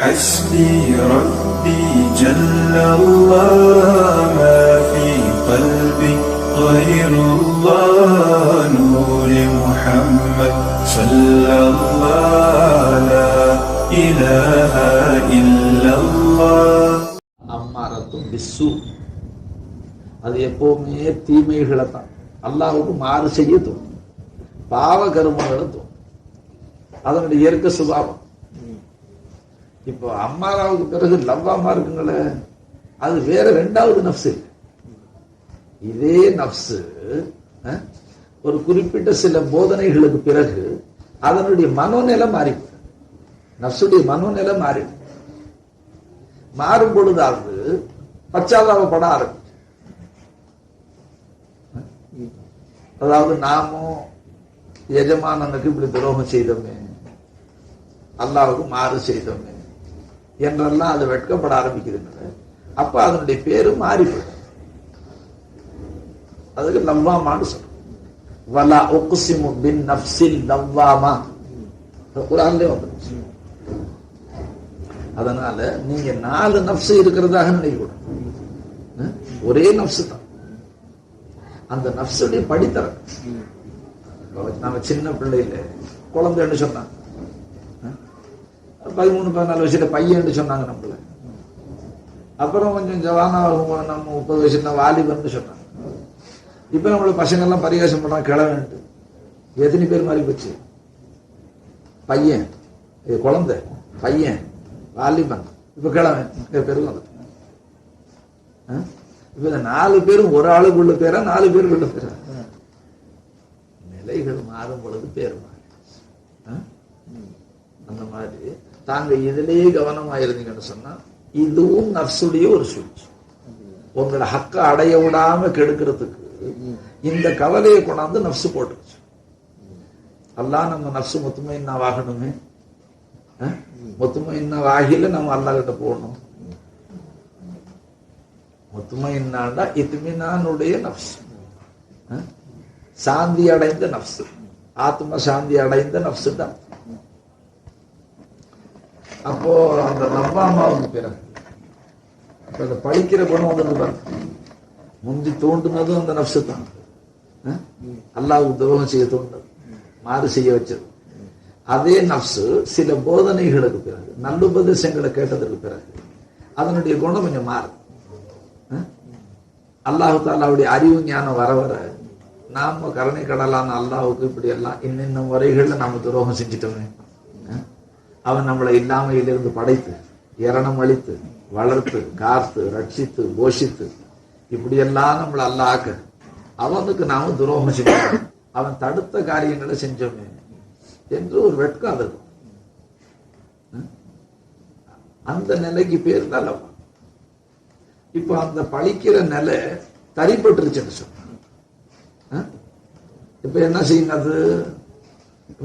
حسبي ربي جل الله ما في قلبي غير الله نور محمد صلى الله لا إله إلا الله. அம்மாரத்தும் பிஸ்ஸு, அது எப்பவுமே தீமைகளை தான் அல்லாஹ்வுக்கு மாறு செய்ய தோணும், பாவ கருமங்களை தோணும், அதனுடைய இயற்கை சுபாவம். இப்போ அம்மாராவுக்கு பிறகு லவ்வாமா இருக்குங்களே, அது வேற ரெண்டாவது நப்சு. இதே நப்சு ஒரு குறிப்பிட்ட சில போதனைகளுக்கு பிறகு அதனுடைய மனோநிலை மாறிவிடும். நப்சுடைய மனோநிலை மாறிடும். மாறும் பொழுதாவது பச்சாதாபப்பட ஆரம்பிக்கும். அதாவது நாமும் எஜமானனுக்கு இப்படி துரோகம் செய்தோமே, அல்லாஹ்வுக்கு மாறு செய்தோமே என்றெல்லாம் அது வெட்கப்பட ஆரம்பிக்குதுங்க. அப்ப அதனுடைய பேரு மாறிவிடும். அதுக்கு லவ்வாமான்னு சொல்றோம். வலா உக்ஸிமு பின் நஃப்ஸில் லவ்வாமா, குர்ஆன்லயே வந்துருச்சு. அதனால நீங்க 4 நஃப்ஸ் இருக்கிறதாக நினைக்கக்கூடாது. ஒரே நஃப்ஸ் தான். அந்த நஃப்ஸுடைய படித்தரம். நம்ம சின்ன பிள்ளையில குழந்தைன்னு சொன்னாங்க, 13-14 வயசுல பையன் சொன்னாங்க நம்மள. அப்புறம் கொஞ்சம் ஜவானா நம்ம 30 வயசுல வாலிபன்னு சொன்னாங்க. இப்ப நம்மள பசங்க எல்லாம் பரிகாசம் பண்றாங்க கிழவன்ட்டு. எத்தனை பேர் மாறி போச்சு? பையன், குழந்தை, பையன், வாலிபன், இப்ப கிழவன் பேரும் வந்துட்டு. இப்ப இந்த 4 பேரும் ஒரு ஆளுக்குள்ள பேரா, 4 பேருக்குள்ள பேரா? நிலைகள் மாறும் பொழுது பேர் மாறி. அந்த மாதிரி தாங்க இதிலேயே கவனமா இருந்தீங்கன்னு சொன்னா, இதுவும் நஃப்ஸுடைய ஒரு சூழ்ச்சி. உங்களை ஹக்க அடைய விடாம கெடுக்கிறதுக்கு இந்த கவலையை கொண்டாந்து நஃப்ஸு போட்டுருச்சு. அல்லாஹ் நம்ம நஃப்ஸு முத்துமைன்னா வாகனமே, முத்துமைன்னா வாகில நம்ம அல்லாஹ் கிட்ட போகணும். முத்துமைன்னாண்டா இத்மினானுடைய நஃப்ஸ், சாந்தி அடைந்த நஃப்ஸ், ஆத்ம சாந்தி அடைந்த நஃப்ஸ் தான். அப்போ அந்த லவ்வாமாவுக்கு பிறகு அப்ப அந்த பழிக்கிற குணம் வந்து முந்தி தோன்றுனதும் அந்த நஃப்ஸ் தான். அல்லாஹ்வுக்கு துரோகம் செய்ய தோன்றது, மாறு செய்ய வச்சது. அதே நஃப்ஸ் சில போதனைகளுக்கு பிறகு, நல்லுபதேசங்களை கேட்டதற்கு பிறகு அதனுடைய குணம் கொஞ்சம் மாறும். அல்லாஹு தாலாவுடைய அறிவு ஞானம் வர வர நாம கருணை கடலான அல்லாஹ்வுக்கு இப்படி எல்லாம் இன்னின்ன முறைகள்ல நாம துரோகம் செஞ்சிட்டோமே, அவன் நம்மளை இல்லாமையிலிருந்து படைத்து இரணம் அளித்து வளர்த்து காத்து ரட்சித்து போஷித்து இப்படியெல்லாம் நம்மளை அல்லாஹ் அவனுக்கு நாம துரோகம் செஞ்சோம், அவன் தடுத்த காரியங்களை செஞ்சோமே என்று ஒரு வெட்கம் அது. அந்த நிலைக்கு பேர் தான் லவ். இப்ப அந்த பழிக்கிற நிலை தரிப்பட்டுருச்சுன்னு சொன்ன இப்ப என்ன செய்யும்? அது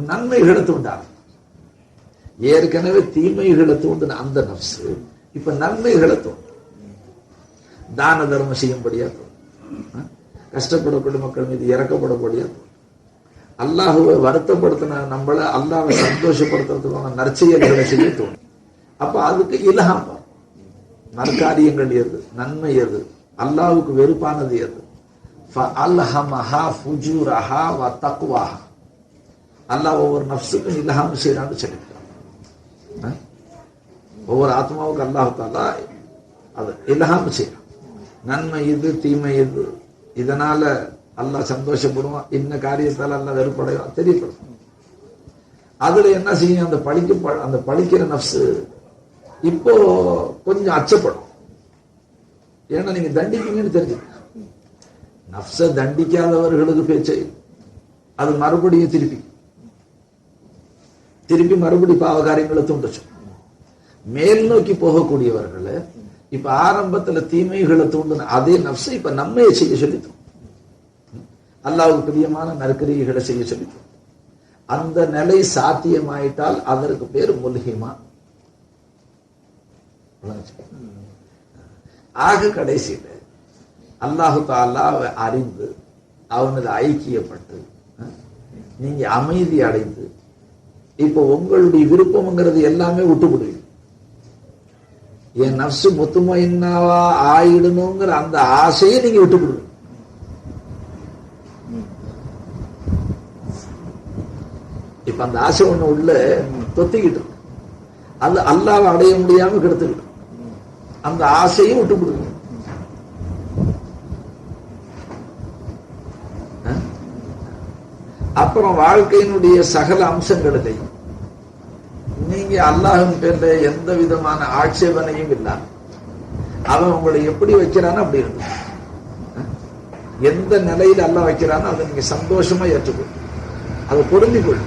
நன்மைகளை தூண்டாது. ஏற்கனவே தீமைகளை தூண்டின அந்த நஃப்ஸ் இப்ப நன்மைகளை தோணும். தான தர்மம் செய்யும்படியா தோணும், கஷ்டப்படக்கூடிய மக்கள் மீது இறக்கப்படக்கூடியா தோணும், அல்லாஹுவை வருத்தப்படுத்தின நம்மள அல்லாஹ்வை சந்தோஷப்படுத்துறதுக்கான நற்செயல்களை செய்ய தோணும். அப்ப அதுக்கு இல்ஹாம் வரும். நற்காரியங்கள் எது, நன்மை எது, அல்லாஹ்வுக்கு வெறுப்பானது எது? ஃபஅல்ஹமஹா ஃபுஜூரஹா வ தக்வாஹா. அல்லாஹ் ஒவ்வொரு நஃப்ஸுக்கும் இல்ஹாம் செய்யறான்னு சொல்லிட்டான். ஒவ்வொரு ஆத்மாவுக்கு அல்லாஹ் தாலா அது இல்ஹாம் செய்யறான். நன்மை இது, தீமை இது, இதனால அல்லாஹ் சந்தோஷப்படுவான், இன்ன காரியத்தால் அல்லாஹ் வெறுப்படைவான் தெரியப்படும். அதுல என்ன செய்யும்? அந்த பழிக்கிற நஃப்ஸ் இப்போ கொஞ்சம் அச்சப்படும். ஏன்னா நீங்க தண்டிப்பீங்கன்னு தெரிஞ்சு. நஃப்ஸ தண்டிக்காதவர்களுக்கு பேச்சை அது மறுபடியும் திருப்பி மறுபடி பாவ காரியங்களை தூண்டுச்சு. மேல் நோக்கி போகக்கூடியவர்கள் இப்ப ஆரம்பத்துல தீமைகளை தூண்டின அதே நஃப்ஸை இப்ப நன்மையை செய்ய சொல்லித்தோம், அல்லாஹ்வுக்கு பிரியமான நற்கிரியைகளை செய்ய சொல்லித்தோம். அந்த நிலை சாத்தியமாயிட்டால் அதற்கு பேர் முல்ஹிமா. ஆக கடைசியில அல்லாஹு தாலாவை அறிந்து அவனது ஐக்கியப்பட்டு நீங்க அமைதி அடைந்து இப்ப உங்களுடைய விருப்பம்ங்கிறது எல்லாமே விட்டுவிடுவீங்க. என் நஃப்சு முத்துமைன்னாவா ஆயிடணுங்கிற அந்த ஆசையை நீங்க விட்டு கொடுங்க. இப்ப அந்த ஆசை ஒண்ணு உள்ள தொத்திக்கிட்டு அது அல்லாஹ்வை அடைய முடியாம கெடுத்துக்கிட்டு அந்த ஆசையும் விட்டு கொடுங்க. அப்புறம் வாழ்க்கையினுடைய சகல அம்சங்களையும் நீங்க அல்லாஹ்வின் பேர்ல எந்த விதமான ஆட்சேபனையும் இல்லாம அவன் உங்களை எப்படி வைக்கிறான்னு அப்படி இருக்கு. எந்த நிலையில அல்லாஹ் வைக்கிறானோ அதை நீங்க சந்தோஷமா ஏற்றுக்கொள், அதை பொருந்திக்கொள்.